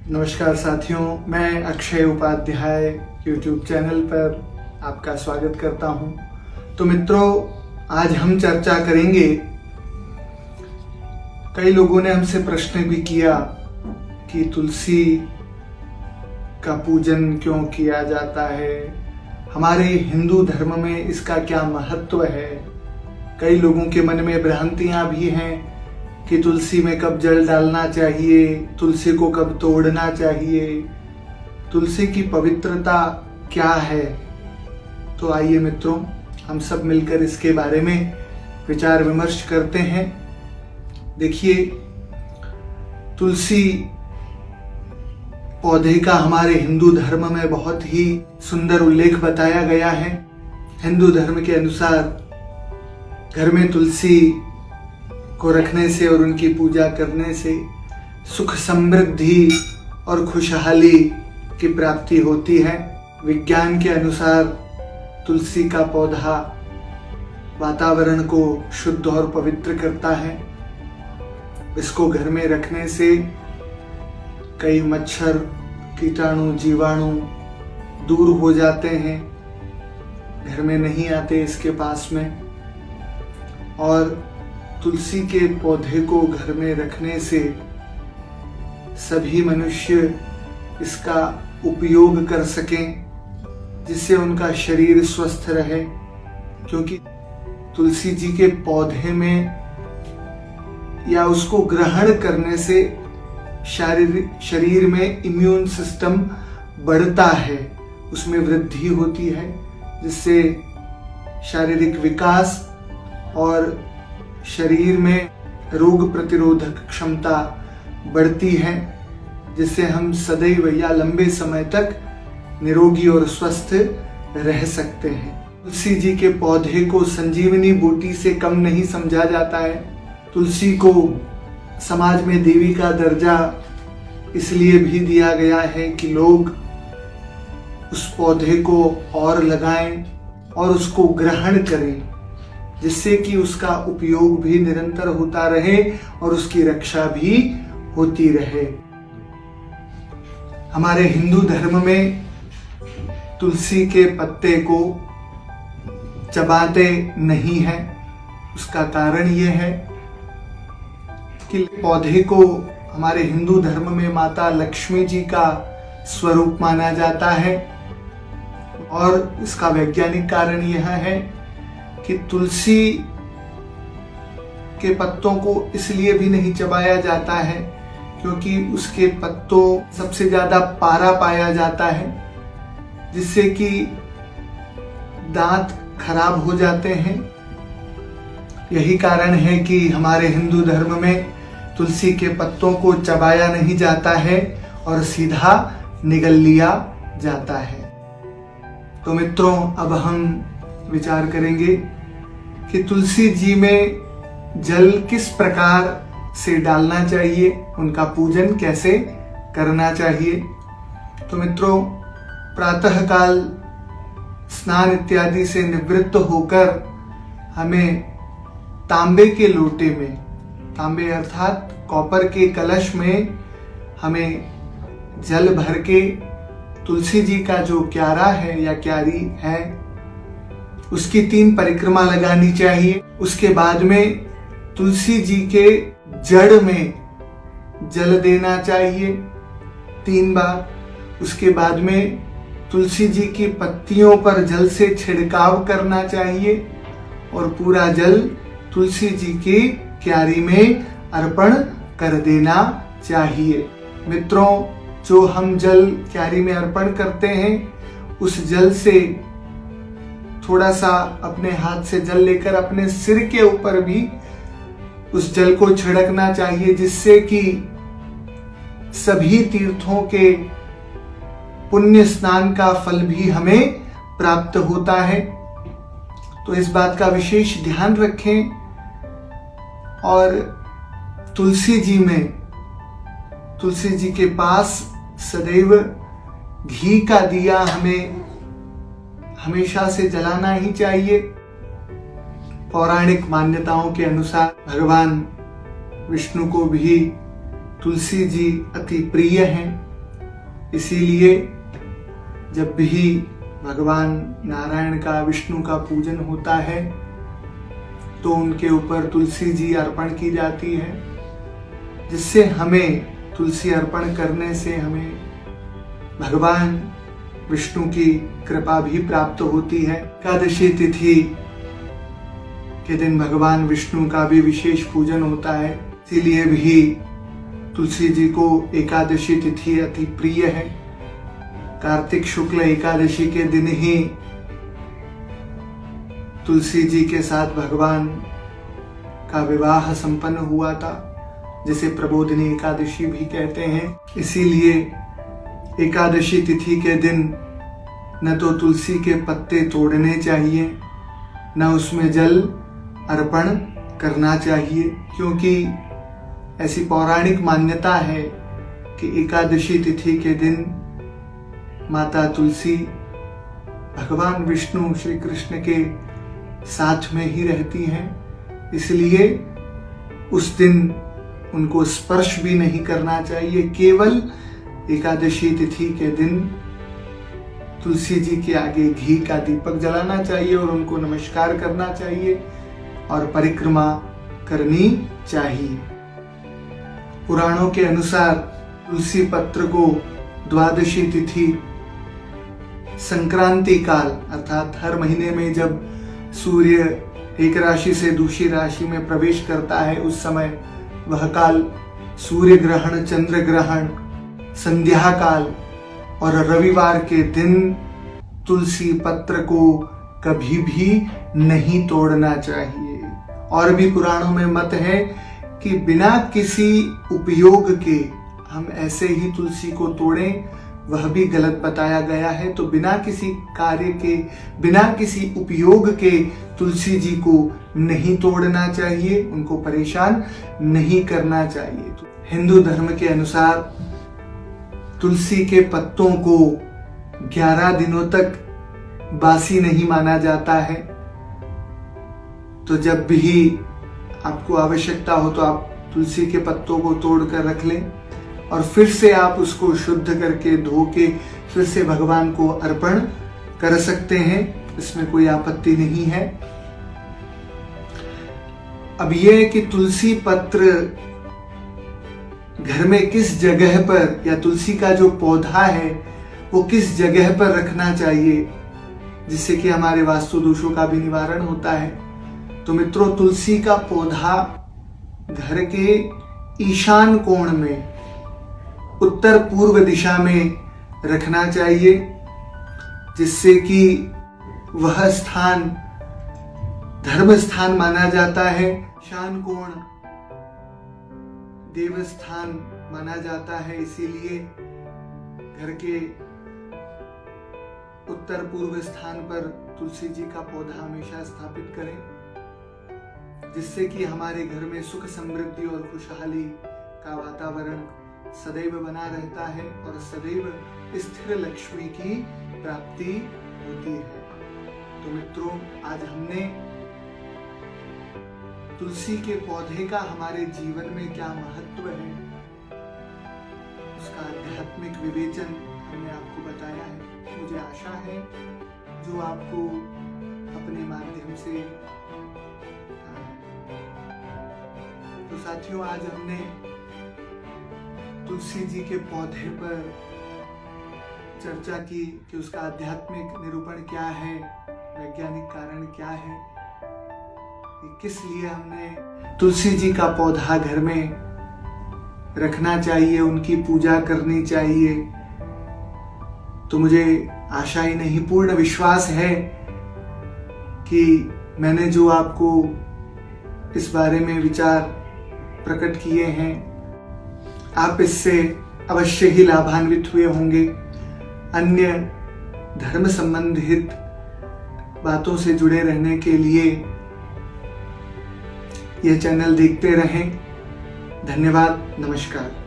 नमस्कार साथियों, मैं अक्षय उपाध्याय YouTube चैनल पर आपका स्वागत करता हूं। तो मित्रों, आज हम चर्चा करेंगे। कई लोगों ने हमसे प्रश्न भी किया कि तुलसी का पूजन क्यों किया जाता है, हमारे हिंदू धर्म में इसका क्या महत्व है। कई लोगों के मन में भ्रांतियां भी हैं कि तुलसी में कब जल डालना चाहिए, तुलसी को कब तोड़ना चाहिए, तुलसी की पवित्रता क्या है। तो आइए मित्रों, हम सब मिलकर इसके बारे में विचार विमर्श करते हैं। देखिए, तुलसी पौधे का हमारे हिंदू धर्म में बहुत ही सुंदर उल्लेख बताया गया है। हिंदू धर्म के अनुसार घर में तुलसी को रखने से और उनकी पूजा करने से सुख समृद्धि और खुशहाली की प्राप्ति होती है। विज्ञान के अनुसार तुलसी का पौधा वातावरण को शुद्ध और पवित्र करता है। इसको घर में रखने से कई मच्छर, कीटाणु, जीवाणु दूर हो जाते हैं, घर में नहीं आते इसके पास में। और तुलसी के पौधे को घर में रखने से सभी मनुष्य इसका उपयोग कर सकें, जिससे उनका शरीर स्वस्थ रहे। क्योंकि तुलसी जी के पौधे में या उसको ग्रहण करने से शरीर में इम्यून सिस्टम बढ़ता है, उसमें वृद्धि होती है, जिससे शारीरिक विकास और शरीर में रोग प्रतिरोधक क्षमता बढ़ती है, जिससे हम सदैव या लंबे समय तक निरोगी और स्वस्थ रह सकते हैं। तुलसी जी के पौधे को संजीवनी बूटी से कम नहीं समझा जाता है। तुलसी को समाज में देवी का दर्जा इसलिए भी दिया गया है कि लोग उस पौधे को और लगाएं और उसको ग्रहण करें, जिससे कि उसका उपयोग भी निरंतर होता रहे और उसकी रक्षा भी होती रहे। हमारे हिंदू धर्म में तुलसी के पत्ते को चबाते नहीं है। उसका कारण यह है कि पौधे को हमारे हिंदू धर्म में माता लक्ष्मी जी का स्वरूप माना जाता है। और इसका वैज्ञानिक कारण यह है कि तुलसी के पत्तों को इसलिए भी नहीं चबाया जाता है क्योंकि उसके पत्तों सबसे ज्यादा पारा पाया जाता है, जिससे कि दांत खराब हो जाते हैं। यही कारण है कि हमारे हिंदू धर्म में तुलसी के पत्तों को चबाया नहीं जाता है और सीधा निगल लिया जाता है। तो मित्रों, अब हम विचार करेंगे कि तुलसी जी में जल किस प्रकार से डालना चाहिए, उनका पूजन कैसे करना चाहिए। तो मित्रों, प्रातः काल स्नान इत्यादि से निवृत्त होकर हमें तांबे के लोटे में, तांबे अर्थात कॉपर के कलश में, हमें जल भर के तुलसी जी का जो क्यारा है या क्यारी है उसकी 3 परिक्रमा लगानी चाहिए। उसके बाद में तुलसी जी के जड़ में जल देना चाहिए 3 बार। उसके बाद में तुलसी जी की पत्तियों पर जल से छिड़काव करना चाहिए और पूरा जल तुलसी जी की क्यारी में अर्पण कर देना चाहिए। मित्रों, जो हम जल क्यारी में अर्पण करते हैं, उस जल से थोड़ा सा अपने हाथ से जल लेकर अपने सिर के ऊपर भी उस जल को छिड़कना चाहिए, जिससे कि सभी तीर्थों के पुण्य स्नान का फल भी हमें प्राप्त होता है। तो इस बात का विशेष ध्यान रखें। और तुलसी जी के पास सदैव घी का दिया हमें हमेशा से जलाना ही चाहिए। पौराणिक मान्यताओं के अनुसार भगवान विष्णु को भी तुलसी जी अति प्रिय हैं, इसीलिए जब भी भगवान नारायण का, विष्णु का पूजन होता है तो उनके ऊपर तुलसी जी अर्पण की जाती है, जिससे हमें तुलसी अर्पण करने से हमें भगवान विष्णु की कृपा भी प्राप्त होती है। एकादशी तिथि के दिन भगवान विष्णु का भी विशेष पूजन होता है, इसीलिए भी तुलसी जी को एकादशी तिथि अति प्रिय है। कार्तिक शुक्ल एकादशी के दिन ही तुलसी जी के साथ भगवान का विवाह संपन्न हुआ था, जिसे प्रबोधिनी एकादशी भी कहते हैं। इसीलिए एकादशी तिथि के दिन न तो तुलसी के पत्ते तोड़ने चाहिए, न उसमें जल अर्पण करना चाहिए, क्योंकि ऐसी पौराणिक मान्यता है कि एकादशी तिथि के दिन माता तुलसी भगवान विष्णु श्री कृष्ण के साथ में ही रहती हैं, इसलिए उस दिन उनको स्पर्श भी नहीं करना चाहिए। केवल एकादशी तिथि के दिन तुलसी जी के आगे घी का दीपक जलाना चाहिए और उनको नमस्कार करना चाहिए और परिक्रमा करनी चाहिए। पुराणों के अनुसार तुलसी पत्र को द्वादशी तिथि, संक्रांति काल अर्थात हर महीने में जब सूर्य एक राशि से दूसरी राशि में प्रवेश करता है, उस समय वह काल सूर्य ग्रहण, चंद्र ग्रहण, संध्या काल और रविवार के दिन तुलसी पत्र को कभी भी नहीं तोड़ना चाहिए। और भी पुराणों में मत है कि बिना किसी उपयोग के हम ऐसे ही तुलसी को तोड़ें, वह भी गलत बताया गया है। तो बिना किसी कार्य के, बिना किसी उपयोग के तुलसी जी को नहीं तोड़ना चाहिए, उनको परेशान नहीं करना चाहिए। तो हिंदू धर्म के अनुसार तुलसी के पत्तों को 11 दिनों तक बासी नहीं माना जाता है। तो जब भी आपको आवश्यकता हो तो आप तुलसी के पत्तों को तोड़कर रख लें और फिर से आप उसको शुद्ध करके धो के फिर से भगवान को अर्पण कर सकते हैं, इसमें कोई आपत्ति नहीं है। अब यह कि तुलसी पत्र घर में किस जगह पर, या तुलसी का जो पौधा है वो किस जगह पर रखना चाहिए जिससे कि हमारे वास्तु दोषों का भी निवारण होता है। तो मित्रों, तुलसी का पौधा घर के ईशान कोण में, उत्तर पूर्व दिशा में रखना चाहिए, जिससे कि वह स्थान धर्म स्थान माना जाता है। ईशान कोण देव स्थान माना जाता है, इसीलिए घर के उत्तर पूर्व स्थान पर तुलसी जी का पौधा हमेशा स्थापित करें, जिससे कि हमारे घर में सुख, समृद्धि और खुशहाली का वातावरण सदैव बना रहता है और सदैव स्थिर लक्ष्मी की प्राप्ति होती है। तो मित्रों, आज हमने तुलसी के पौधे का हमारे जीवन में क्या महत्व है, उसका आध्यात्मिक विवेचन हमने आपको बताया है। मुझे आशा है जो आपको अपने माध्यम से। तो साथियों, आज हमने तुलसी जी के पौधे पर चर्चा की कि उसका आध्यात्मिक निरूपण क्या है, वैज्ञानिक कारण क्या है, किस लिए हमने तुलसी जी का पौधा घर में रखना चाहिए, उनकी पूजा करनी चाहिए। तो मुझे आशा ही नहीं, पूर्ण विश्वास है कि मैंने जो आपको इस बारे में विचार प्रकट किए हैं, आप इससे अवश्य ही लाभान्वित हुए होंगे। अन्य धर्म संबंधित बातों से जुड़े रहने के लिए यह चैनल देखते रहें। धन्यवाद, नमस्कार।